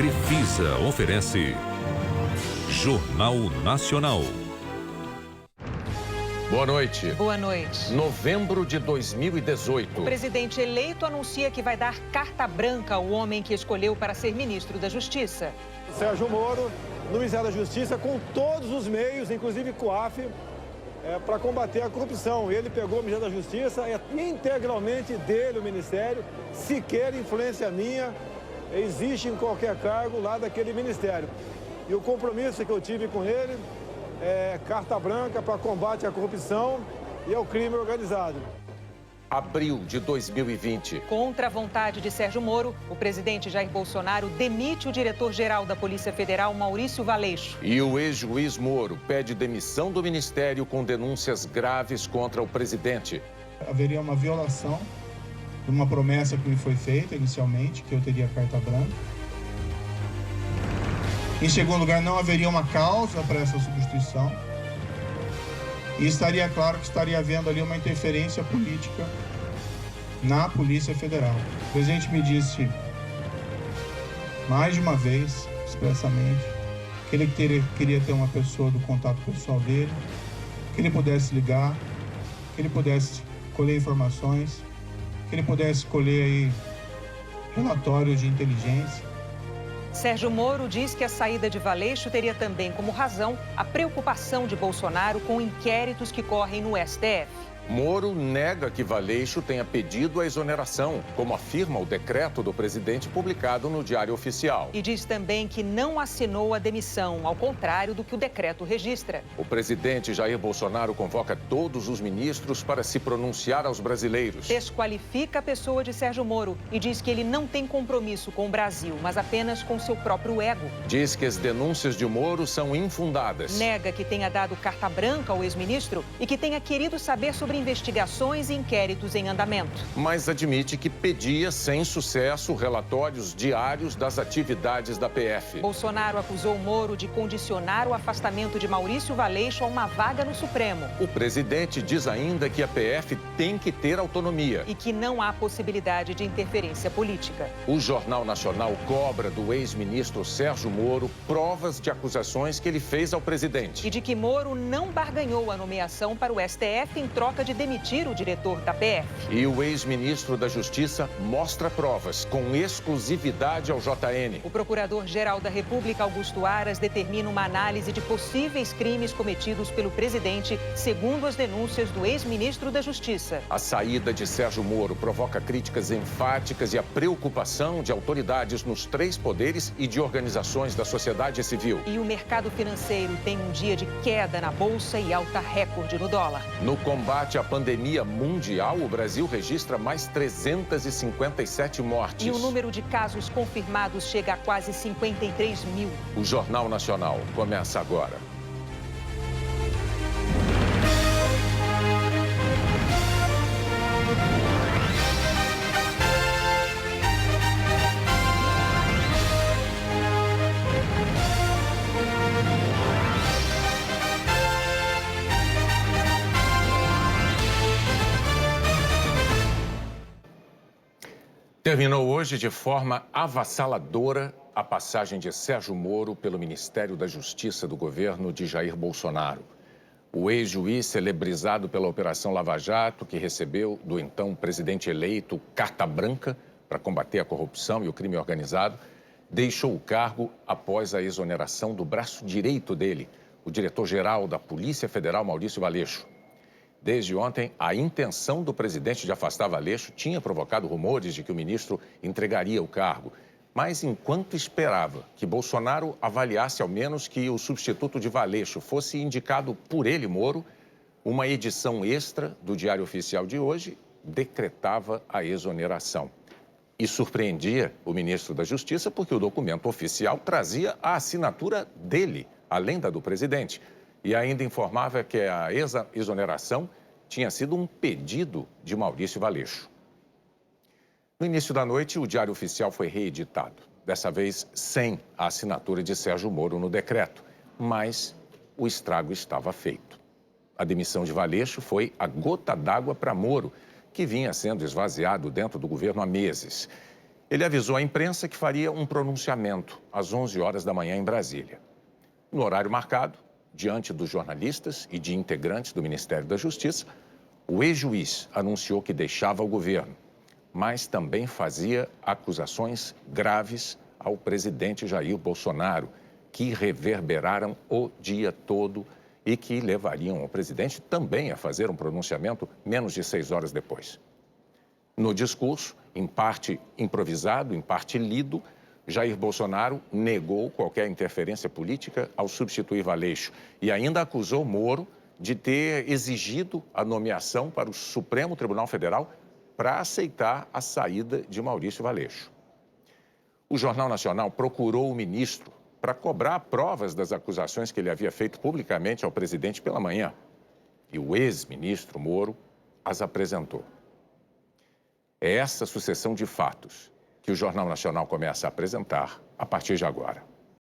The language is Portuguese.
Crefisa oferece Jornal Nacional. Boa noite. Boa noite. Novembro de 2018. O presidente eleito anuncia que vai dar carta branca ao homem que escolheu para ser ministro da Justiça. Sérgio Moro, no Ministério da Justiça, com todos os meios, inclusive COAF, para combater a corrupção. Ele pegou o Ministério da Justiça, é integralmente dele o Ministério, sequer influência minha existe em qualquer cargo lá daquele Ministério. E o compromisso que eu tive com ele é carta branca para combate à corrupção e ao crime organizado. Abril de 2020. Contra a vontade de Sérgio Moro, o presidente Jair Bolsonaro demite o diretor-geral da Polícia Federal, Maurício Valeixo. E o ex-juiz Moro pede demissão do ministério com denúncias graves contra o presidente. Haveria uma violação de uma promessa que me foi feita inicialmente, que eu teria carta branca. Em segundo lugar, não haveria uma causa para essa substituição. E estaria claro que estaria havendo ali uma interferência política na Polícia Federal. O presidente me disse, mais de uma vez, expressamente, que ele queria ter uma pessoa do contato pessoal dele, que ele pudesse ligar, que ele pudesse colher informações, que ele pudesse colher aí relatórios de inteligência. Sérgio Moro diz que a saída de Valeixo teria também como razão a preocupação de Bolsonaro com inquéritos que correm no STF. Moro nega que Valeixo tenha pedido a exoneração, como afirma o decreto do presidente publicado no Diário Oficial. E diz também que não assinou a demissão, ao contrário do que o decreto registra. O presidente Jair Bolsonaro convoca todos os ministros para se pronunciar aos brasileiros. Desqualifica a pessoa de Sérgio Moro e diz que ele não tem compromisso com o Brasil, mas apenas com seu próprio ego. Diz que as denúncias de Moro são infundadas. Nega que tenha dado carta branca ao ex-ministro e que tenha querido saber sobre investigações e inquéritos em andamento. Mas admite que pedia, sem sucesso, relatórios diários das atividades da PF. Bolsonaro acusou Moro de condicionar o afastamento de Maurício Valeixo a uma vaga no Supremo. O presidente diz ainda que a PF tem que ter autonomia. E que não há possibilidade de interferência política. O Jornal Nacional cobra do ex-ministro Sérgio Moro provas de acusações que ele fez ao presidente. E de que Moro não barganhou a nomeação para o STF em troca de demitir o diretor da PF. E o ex-ministro da Justiça mostra provas com exclusividade ao JN. O procurador-geral da República, Augusto Aras, determina uma análise de possíveis crimes cometidos pelo presidente, segundo as denúncias do ex-ministro da Justiça. A saída de Sérgio Moro provoca críticas enfáticas e a preocupação de autoridades nos três poderes e de organizações da sociedade civil. E o mercado financeiro tem um dia de queda na bolsa e alta recorde no dólar. No combate à pandemia mundial, o Brasil registra mais 357 mortes. E o número de casos confirmados chega a quase 53 mil. O Jornal Nacional começa agora. Terminou hoje de forma avassaladora a passagem de Sérgio Moro pelo Ministério da Justiça do governo de Jair Bolsonaro. O ex-juiz celebrizado pela Operação Lava Jato, que recebeu do então presidente eleito carta branca para combater a corrupção e o crime organizado, deixou o cargo após a exoneração do braço direito dele, o diretor-geral da Polícia Federal, Maurício Valeixo. Desde ontem, a intenção do presidente de afastar Valeixo tinha provocado rumores de que o ministro entregaria o cargo. Mas enquanto esperava que Bolsonaro avaliasse ao menos que o substituto de Valeixo fosse indicado por ele, Moro, uma edição extra do Diário Oficial de hoje decretava a exoneração. E surpreendia o ministro da Justiça porque o documento oficial trazia a assinatura dele, além da do presidente. E ainda informava que a exoneração tinha sido um pedido de Maurício Valeixo. No início da noite, o Diário Oficial foi reeditado, dessa vez sem a assinatura de Sérgio Moro no decreto, mas o estrago estava feito. A demissão de Valeixo foi a gota d'água para Moro, que vinha sendo esvaziado dentro do governo há meses. Ele avisou à imprensa que faria um pronunciamento às 11 horas da manhã em Brasília. No horário marcado, diante dos jornalistas e de integrantes do Ministério da Justiça, o ex-juiz anunciou que deixava o governo, mas também fazia acusações graves ao presidente Jair Bolsonaro, que reverberaram o dia todo e que levariam o presidente também a fazer um pronunciamento menos de 6 horas depois. No discurso, em parte improvisado, em parte lido, Jair Bolsonaro negou qualquer interferência política ao substituir Valeixo e ainda acusou Moro de ter exigido a nomeação para o Supremo Tribunal Federal para aceitar a saída de Maurício Valeixo. O Jornal Nacional procurou o ministro para cobrar provas das acusações que ele havia feito publicamente ao presidente pela manhã. E o ex-ministro Moro as apresentou. É essa sucessão de fatos que o Jornal Nacional começa a apresentar a partir de agora.